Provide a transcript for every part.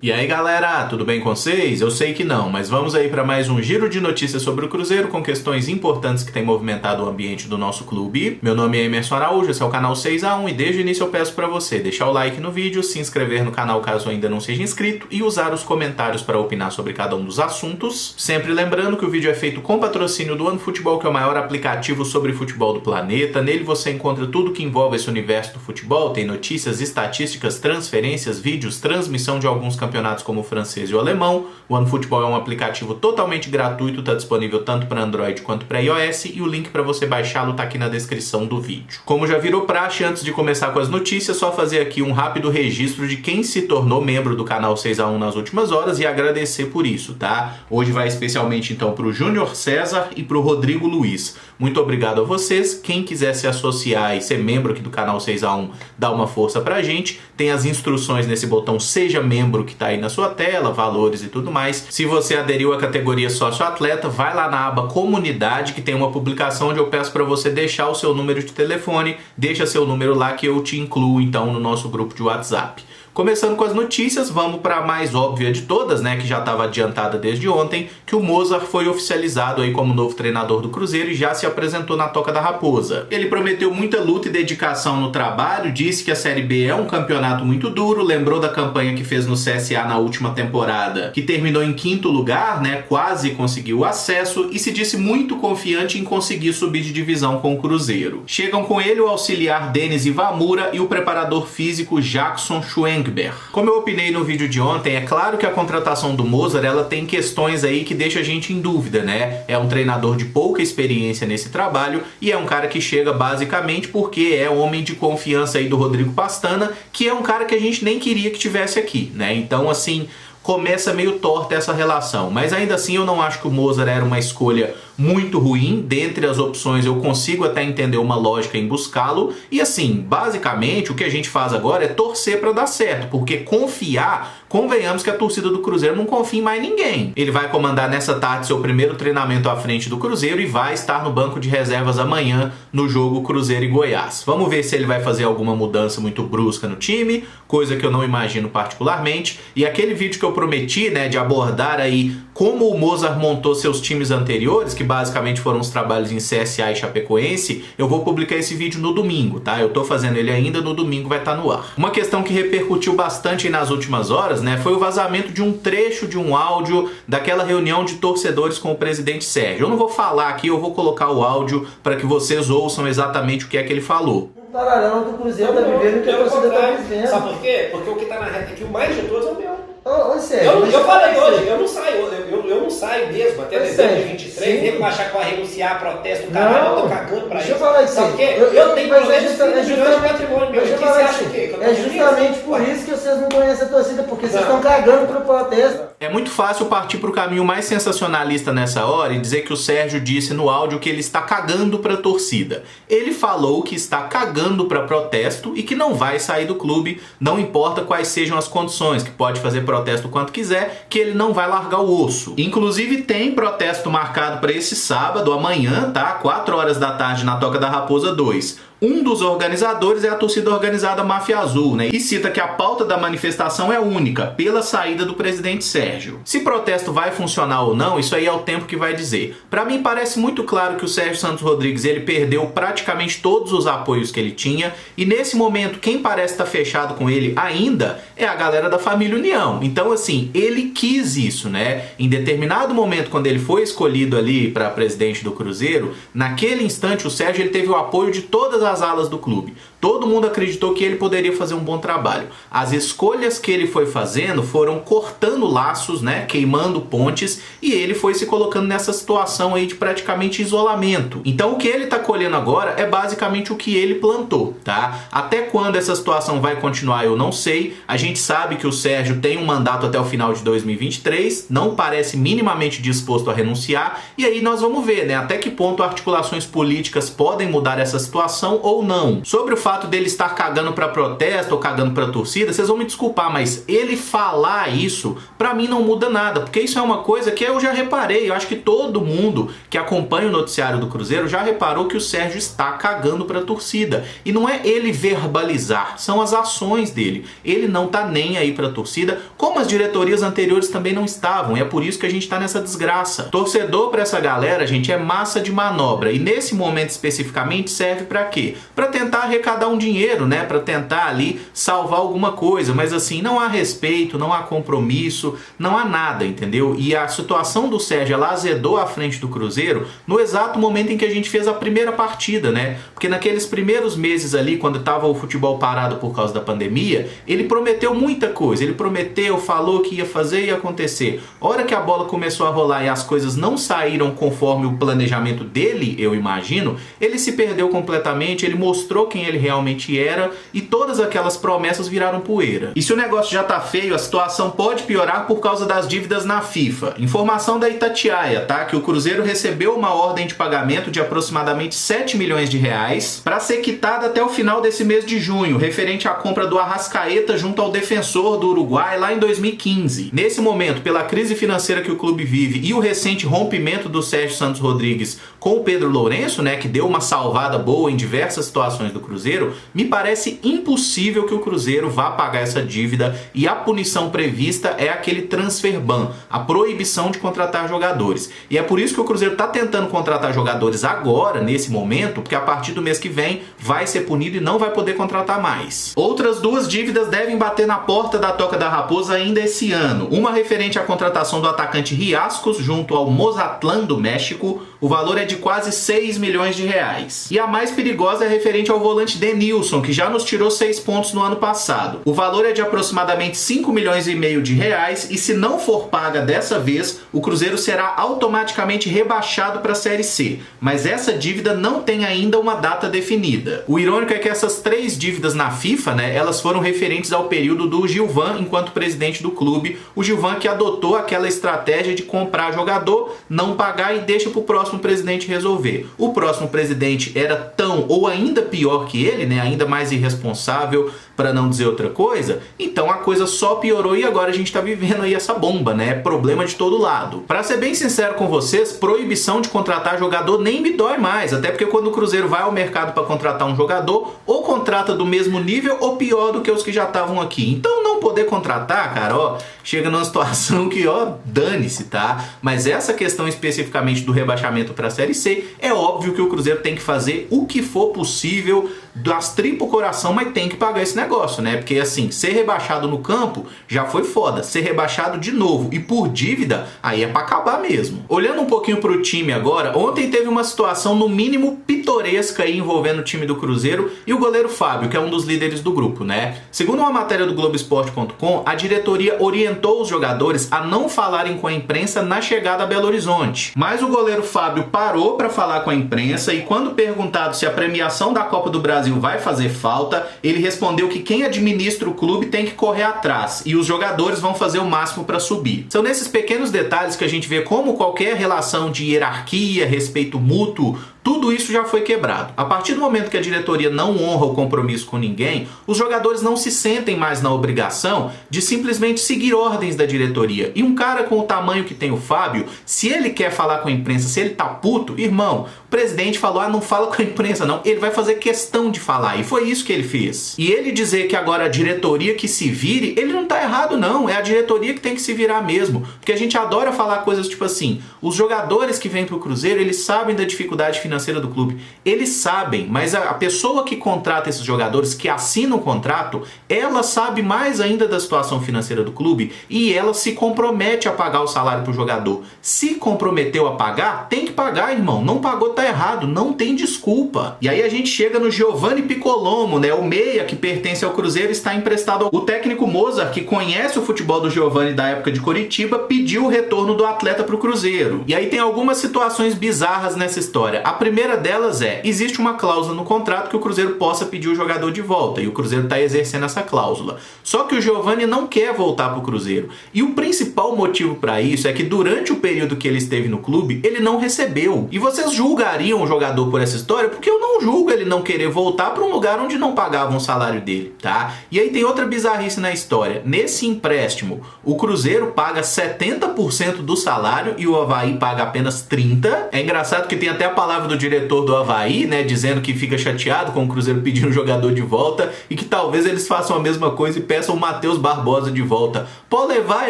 E aí galera, tudo bem com vocês? Eu sei que não, mas vamos aí para mais um giro de notícias sobre o Cruzeiro com questões importantes que têm movimentado o ambiente do nosso clube. Meu nome é Emerson Araújo, esse é o canal 6x1 e desde o início eu peço para você deixar o like no vídeo, se inscrever no canal caso ainda não seja inscrito e usar os comentários para opinar sobre cada um dos assuntos. Sempre lembrando que o vídeo é feito com patrocínio do OneFootball, que é o maior aplicativo sobre futebol do planeta. Nele você encontra tudo que envolve esse universo do futebol, tem notícias, estatísticas, transferências, vídeos, transmissão de alguns campeonatos como o francês e o alemão. O OneFootball é um aplicativo totalmente gratuito, está disponível tanto para Android quanto para iOS e o link para você baixá-lo está aqui na descrição do vídeo. Como já virou praxe, antes de começar com as notícias, só fazer aqui um rápido registro de quem se tornou membro do canal 6x1 nas últimas horas e agradecer por isso, tá? Hoje vai especialmente então para o Júnior César e para o Rodrigo Luiz. Muito obrigado a vocês. Quem quiser se associar e ser membro aqui do canal 6x1, dá uma força pra gente. Tem as instruções nesse botão Seja Membro que tá aí na sua tela, valores e tudo mais. Se você aderiu à categoria sócio-atleta, vai lá na aba Comunidade, que tem uma publicação onde eu peço para você deixar o seu número de telefone. Deixa seu número lá que eu te incluo então no nosso grupo de WhatsApp. Começando com as notícias, vamos para a mais óbvia de todas, né, que já estava adiantada desde ontem, que o Mozart foi oficializado aí como novo treinador do Cruzeiro e já se apresentou na Toca da Raposa. Ele prometeu muita luta e dedicação no trabalho, disse que a Série B é um campeonato muito duro, lembrou da campanha que fez no CSA na última temporada, que terminou em 5º lugar, né, quase conseguiu o acesso e se disse muito confiante em conseguir subir de divisão com o Cruzeiro. Chegam com ele o auxiliar Denis Ivamura e o preparador físico Jackson Schwenk. Como eu opinei no vídeo de ontem, é claro que a contratação do Mozart ela tem questões aí que deixa a gente em dúvida, né? É um treinador de pouca experiência nesse trabalho e é um cara que chega basicamente porque é homem de confiança aí do Rodrigo Pastana, que é um cara que a gente nem queria que tivesse aqui, né? Então, assim, começa meio torta essa relação. Mas ainda assim eu não acho que o Mozart era uma escolha muito ruim. Dentre as opções eu consigo até entender uma lógica em buscá-lo. E assim, basicamente o que a gente faz agora é torcer para dar certo. Porque confiar, convenhamos que a torcida do Cruzeiro não confia em mais ninguém. Ele vai comandar nessa tarde seu primeiro treinamento à frente do Cruzeiro e vai estar no banco de reservas amanhã no jogo Cruzeiro e Goiás. Vamos ver se ele vai fazer alguma mudança muito brusca no time, coisa que eu não imagino particularmente. E aquele vídeo que eu prometi, né, de abordar aí como o Mozart montou seus times anteriores, que basicamente foram os trabalhos em CSA e Chapecoense, eu vou publicar esse vídeo no domingo, tá? Eu tô fazendo ele ainda, no domingo vai estar no ar. Uma questão que repercutiu bastante nas últimas horas, né, foi o vazamento de um trecho de um áudio daquela reunião de torcedores com o presidente Sérgio. Eu não vou falar aqui, eu vou colocar o áudio para que vocês ouçam exatamente o que é que ele falou. Paralelo do Cruzeiro tá vivendo e que a torcida tá vivendo. Sabe por quê? Porque o que tá na reta aqui, o mais de todos é o meu. Eu falei hoje, eu não saio mesmo, até dezembro de 23, nego vai achar que vai renunciar a protesto, caralho, eu tô cagando pra isso. Deixa eu falar isso. Sabe por quê? Eu tenho pelo menos 30 milhões de patrimônio meu. Você acha o quê? É justamente por isso que vocês não conhecem a torcida, porque vocês estão cagando pro protesto. É muito fácil partir pro caminho mais sensacionalista nessa hora e dizer que o Sérgio disse no áudio que ele está cagando pra torcida. Ele falou que está cagando pra protesto e que não vai sair do clube, não importa quais sejam as condições, que pode fazer protesto quanto quiser, que ele não vai largar o osso. Inclusive tem protesto marcado para esse sábado, amanhã, tá? 4 horas da tarde na Toca da Raposa 2. Um dos organizadores é a torcida organizada Máfia Azul, né? E cita que a pauta da manifestação é única, pela saída do presidente Sérgio. Se protesto vai funcionar ou não, isso aí é o tempo que vai dizer. Pra mim parece muito claro que o Sérgio Santos Rodrigues, ele perdeu praticamente todos os apoios que ele tinha, e nesse momento quem parece estar fechado com ele ainda é a galera da família União. Então assim, ele quis isso, né? Em determinado momento, quando ele foi escolhido ali para presidente do Cruzeiro, naquele instante o Sérgio ele teve o apoio de todas as alas do clube. Todo mundo acreditou que ele poderia fazer um bom trabalho. As escolhas que ele foi fazendo foram cortando laços, né, queimando pontes, e ele foi se colocando nessa situação aí de praticamente isolamento. Então o que ele tá colhendo agora é basicamente o que ele plantou, tá? Até quando essa situação vai continuar eu não sei. A gente sabe que o Sérgio tem um mandato até o final de 2023, não parece minimamente disposto a renunciar, e aí nós vamos ver, né, até que ponto articulações políticas podem mudar essa situação opinião ou não. Sobre o fato dele estar cagando pra protesto ou cagando pra torcida, vocês vão me desculpar, mas ele falar isso, pra mim não muda nada, porque isso é uma coisa que eu já reparei. Eu acho que todo mundo que acompanha o noticiário do Cruzeiro já reparou que o Sérgio está cagando pra torcida. E não é ele verbalizar, são as ações dele. Ele não tá nem aí pra torcida, como as diretorias anteriores também não estavam, e é por isso que a gente tá nessa desgraça. Torcedor pra essa galera, gente, é massa de manobra, e nesse momento especificamente serve pra quê? Pra tentar arrecadar um dinheiro, né? Pra tentar ali salvar alguma coisa, mas assim, não há respeito, não há compromisso, não há nada, entendeu? E a situação do Sérgio, ela azedou à frente do Cruzeiro no exato momento em que a gente fez a primeira partida, né? Porque naqueles primeiros meses ali, quando tava o futebol parado por causa da pandemia, ele prometeu muita coisa, ele prometeu, falou que ia fazer e ia acontecer. A hora que a bola começou a rolar e as coisas não saíram conforme o planejamento dele, eu imagino, ele se perdeu completamente, ele mostrou quem ele realmente era e todas aquelas promessas viraram poeira. E se o negócio já tá feio, a situação pode piorar por causa das dívidas na FIFA. Informação da Itatiaia, tá? Que o Cruzeiro recebeu uma ordem de pagamento de aproximadamente 7 milhões de reais para ser quitada até o final desse mês de junho, referente à compra do Arrascaeta junto ao Defensor do Uruguai lá em 2015. Nesse momento, pela crise financeira que o clube vive e o recente rompimento do Sérgio Santos Rodrigues com o Pedro Lourenço, né, que deu uma salvada boa em diversas situações do Cruzeiro, me parece impossível que o Cruzeiro vá pagar essa dívida, e a punição prevista é aquele transfer ban, a proibição de contratar jogadores. E é por isso que o Cruzeiro está tentando contratar jogadores agora, nesse momento, porque a partir do mês que vem vai ser punido e não vai poder contratar mais. Outras duas dívidas devem bater na porta da Toca da Raposa ainda esse ano. Uma referente à contratação do atacante Riascos junto ao Mozatlán do México, o valor é de quase 6 milhões de reais. E a mais perigosa é referente ao volante Denilson, que já nos tirou 6 pontos no ano passado. O valor é de aproximadamente 5 milhões e meio de reais, e se não for paga dessa vez, o Cruzeiro será automaticamente rebaixado para a Série C. Mas essa dívida não tem ainda uma data definida. O irônico é que essas 3 dívidas na FIFA, né, elas foram referentes ao período do Gilvan enquanto presidente do clube. O Gilvan que adotou aquela estratégia de comprar jogador, não pagar e deixa para o próximo presidente resolver. O próximo presidente era tão ou ainda pior que ele, né, ainda mais irresponsável, para não dizer outra coisa, então a coisa só piorou e agora a gente tá vivendo aí essa bomba, né? Problema de todo lado. Para ser bem sincero com vocês, proibição de contratar jogador nem me dói mais, até porque quando o Cruzeiro vai ao mercado para contratar um jogador, ou contrata do mesmo nível ou pior do que os que já estavam aqui. Então não poder contratar, cara, ó, chega numa situação que, ó, dane-se, tá? Mas essa questão especificamente do rebaixamento para a Série C, é óbvio que o Cruzeiro tem que fazer o que for possível, das tripas coração, mas tem que pagar esse negócio, né? Porque assim, ser rebaixado no campo já foi foda, ser rebaixado de novo e por dívida, aí é pra acabar mesmo. Olhando um pouquinho pro time agora, ontem teve uma situação no mínimo pitoresca aí envolvendo o time do Cruzeiro e o goleiro Fábio, que é um dos líderes do grupo, né? Segundo uma matéria do Globoesporte.com, a diretoria orientou os jogadores a não falarem com a imprensa na chegada a Belo Horizonte. Mas o goleiro Fábio parou pra falar com a imprensa e quando perguntado se a premiação da Copa do Brasil vai fazer falta, ele respondeu que quem administra o clube tem que correr atrás e os jogadores vão fazer o máximo para subir. São nesses pequenos detalhes que a gente vê como qualquer relação de hierarquia, respeito mútuo, tudo isso já foi quebrado. A partir do momento que a diretoria não honra o compromisso com ninguém, os jogadores não se sentem mais na obrigação de simplesmente seguir ordens da diretoria. E um cara com o tamanho que tem o Fábio, se ele quer falar com a imprensa, se ele tá puto, irmão, o presidente falou, não fala com a imprensa não, ele vai fazer questão de falar, e foi isso que ele fez. E ele dizer que agora a diretoria que se vire, ele não tá errado não, é a diretoria que tem que se virar mesmo, porque a gente adora falar coisas tipo assim, os jogadores que vêm pro Cruzeiro, eles sabem da dificuldade financeira do clube, eles sabem, mas a pessoa que contrata esses jogadores, que assina o contrato, ela sabe mais ainda da situação financeira do clube e ela se compromete a pagar o salário pro jogador. Se comprometeu a pagar, tem que pagar, irmão, não pagou, tá errado, não tem desculpa. E aí a gente chega no Giovanni Piccolomo, né, o meia que pertence ao Cruzeiro, está emprestado. O técnico Mozart, que conhece o futebol do Giovanni da época de Coritiba, pediu o retorno do atleta pro Cruzeiro. E aí tem algumas situações bizarras nessa história. A primeira delas existe uma cláusula no contrato que o Cruzeiro possa pedir o jogador de volta, e o Cruzeiro está exercendo essa cláusula. Só que o Giovani não quer voltar para o Cruzeiro. E o principal motivo para isso é que durante o período que ele esteve no clube, ele não recebeu. E vocês julgariam o jogador por essa história? Porque eu não julgo ele não querer voltar para um lugar onde não pagavam o salário dele, tá? E aí tem outra bizarrice na história. Nesse empréstimo, o Cruzeiro paga 70% do salário e o Avaí paga apenas 30%. É engraçado que tem até a palavra do diretor do Avaí, né, dizendo que fica chateado com o Cruzeiro pedindo o jogador de volta e que talvez eles façam a mesma coisa e peçam o Matheus Barbosa de volta. Pode levar,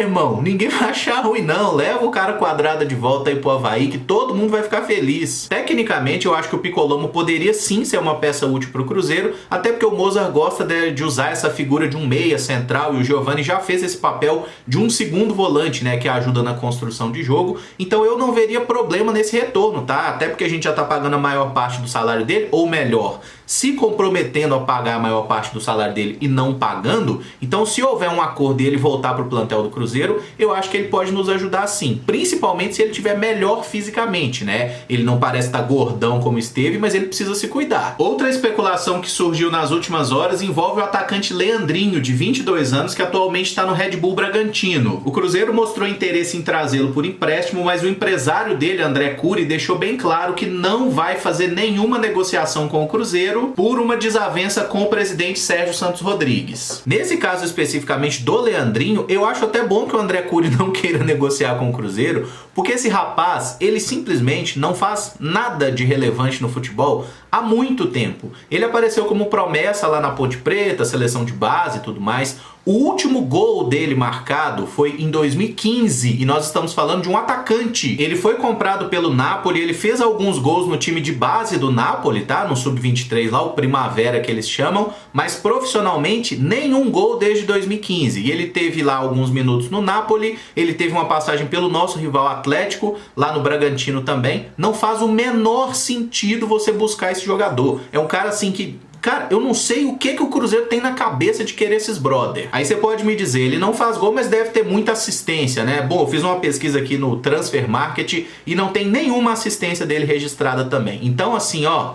irmão, ninguém vai achar ruim não, leva o cara quadrada de volta aí pro Avaí que todo mundo vai ficar feliz. Tecnicamente eu acho que o Piccolomo poderia sim ser uma peça útil pro Cruzeiro, até porque o Mozart gosta de usar essa figura de um meia central e o Giovani já fez esse papel de um segundo volante, né, que ajuda na construção de jogo, então eu não veria problema nesse retorno, tá? Até porque a gente já tá pagando a maior parte do salário dele, ou melhor, se comprometendo a pagar a maior parte do salário dele e não pagando, então se houver um acordo e ele voltar pro plantel do Cruzeiro, eu acho que ele pode nos ajudar sim, principalmente se ele estiver melhor fisicamente, né? Ele não parece estar gordão como esteve, mas ele precisa se cuidar. Outra especulação que surgiu nas últimas horas envolve o atacante Leandrinho, de 22 anos, que atualmente está no Red Bull Bragantino. O Cruzeiro mostrou interesse em trazê-lo por empréstimo, mas o empresário dele, André Cury, deixou bem claro que não vai fazer nenhuma negociação com o Cruzeiro por uma desavença com o presidente Sérgio Santos Rodrigues. Nesse caso especificamente do Leandrinho, eu acho até bom que o André Cury não queira negociar com o Cruzeiro, porque esse rapaz, ele simplesmente não faz nada de relevante no futebol há muito tempo. Ele apareceu como promessa lá na Ponte Preta, seleção de base e tudo mais. O último gol dele marcado foi em 2015 e nós estamos falando de um atacante. Ele foi comprado pelo Napoli, ele fez alguns gols no time de base do Napoli, tá? No Sub-23 lá, o Primavera que eles chamam, mas profissionalmente nenhum gol desde 2015. E ele teve lá alguns minutos no Napoli, ele teve uma passagem pelo nosso rival Atlético, lá no Bragantino também. Não faz o menor sentido você buscar esse jogador. É um cara assim que... Cara, eu não sei o que o Cruzeiro tem na cabeça de querer esses brother. Aí você pode me dizer, ele não faz gol, mas deve ter muita assistência, né? Bom, eu fiz uma pesquisa aqui no Transfer Market e não tem nenhuma assistência dele registrada também. Então, assim, ó...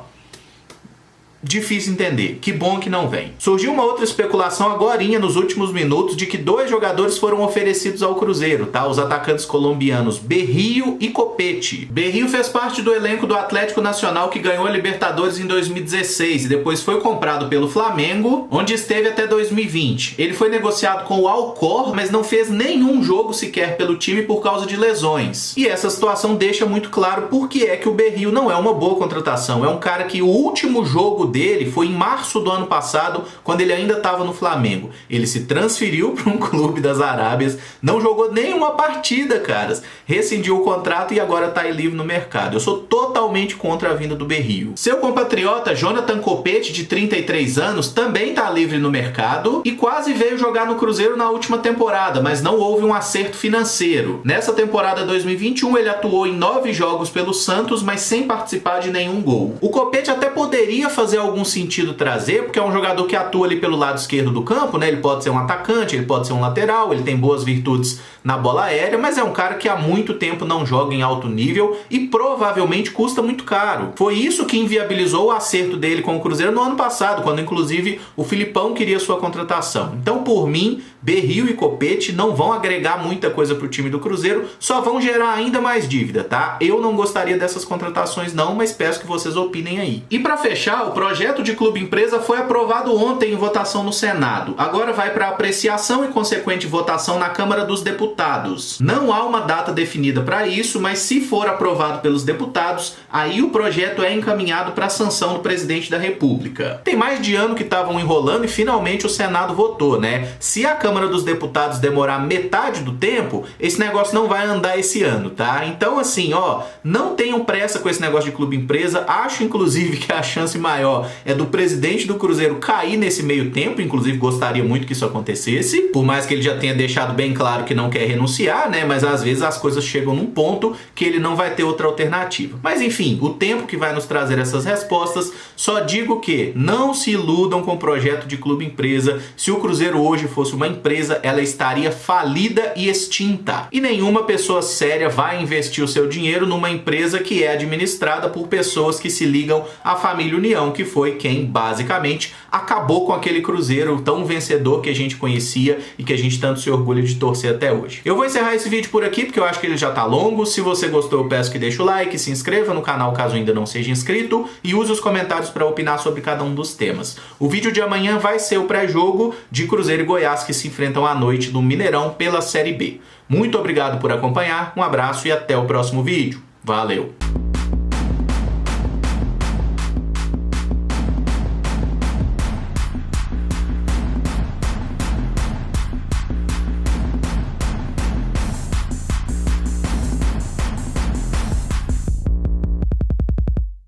difícil entender. Que bom que não vem. Surgiu uma outra especulação agorinha nos últimos minutos de que 2 jogadores foram oferecidos ao Cruzeiro, tá? Os atacantes colombianos Berrio e Copete. Berrio fez parte do elenco do Atlético Nacional que ganhou a Libertadores em 2016 e depois foi comprado pelo Flamengo, onde esteve até 2020. Ele foi negociado com o Alcor, mas não fez nenhum jogo sequer pelo time por causa de lesões. E essa situação deixa muito claro por que é que o Berrio não é uma boa contratação. É um cara que o último jogo dele foi em março do ano passado, quando ele ainda estava no Flamengo. Ele se transferiu para um clube das Arábias, não jogou nenhuma partida, caras. Rescindiu o contrato e agora está aí livre no mercado. Eu sou totalmente contra a vinda do Berrio. Seu compatriota Jonathan Copete, de 33 anos, também está livre no mercado e quase veio jogar no Cruzeiro na última temporada, mas não houve um acerto financeiro. Nessa temporada 2021 ele atuou em 9 jogos pelo Santos, mas sem participar de nenhum gol. O Copete até poderia fazer algum sentido trazer, porque é um jogador que atua ali pelo lado esquerdo do campo, né? Ele pode ser um atacante, ele pode ser um lateral, ele tem boas virtudes na bola aérea, mas é um cara que há muito tempo não joga em alto nível e provavelmente custa muito caro. Foi isso que inviabilizou o acerto dele com o Cruzeiro no ano passado, quando inclusive o Filipão queria sua contratação. Então, por mim, Berrio e Copete não vão agregar muita coisa pro time do Cruzeiro, só vão gerar ainda mais dívida, tá? Eu não gostaria dessas contratações não, mas peço que vocês opinem aí. E para fechar, o projeto de clube-empresa foi aprovado ontem em votação no Senado. Agora vai para apreciação e consequente votação na Câmara dos Deputados. Não há uma data definida para isso, mas se for aprovado pelos deputados, aí o projeto é encaminhado para a sanção do presidente da República. Tem mais de ano que estavam enrolando e finalmente o Senado votou, né? Se a Câmara dos Deputados demorar metade do tempo, esse negócio não vai andar esse ano, tá? Então, assim, ó, não tenham pressa com esse negócio de clube-empresa. Acho, inclusive, que a chance maior maior é do presidente do Cruzeiro cair nesse meio tempo, inclusive gostaria muito que isso acontecesse, por mais que ele já tenha deixado bem claro que não quer renunciar, né? Mas às vezes as coisas chegam num ponto que ele não vai ter outra alternativa. Mas enfim, o tempo que vai nos trazer essas respostas. Só digo que não se iludam com o projeto de clube-empresa. Se o Cruzeiro hoje fosse uma empresa, ela estaria falida e extinta. E nenhuma pessoa séria vai investir o seu dinheiro numa empresa que é administrada por pessoas que se ligam à família União, que foi quem basicamente acabou com aquele Cruzeiro tão vencedor que a gente conhecia e que a gente tanto se orgulha de torcer até hoje. Eu vou encerrar esse vídeo por aqui porque eu acho que ele já tá longo. Se você gostou, eu peço que deixe o like, se inscreva no canal caso ainda não seja inscrito e use os comentários para opinar sobre cada um dos temas. O vídeo de amanhã vai ser o pré-jogo de Cruzeiro e Goiás que se enfrentam à noite no Mineirão pela Série B. Muito obrigado por acompanhar, um abraço e até o próximo vídeo. Valeu!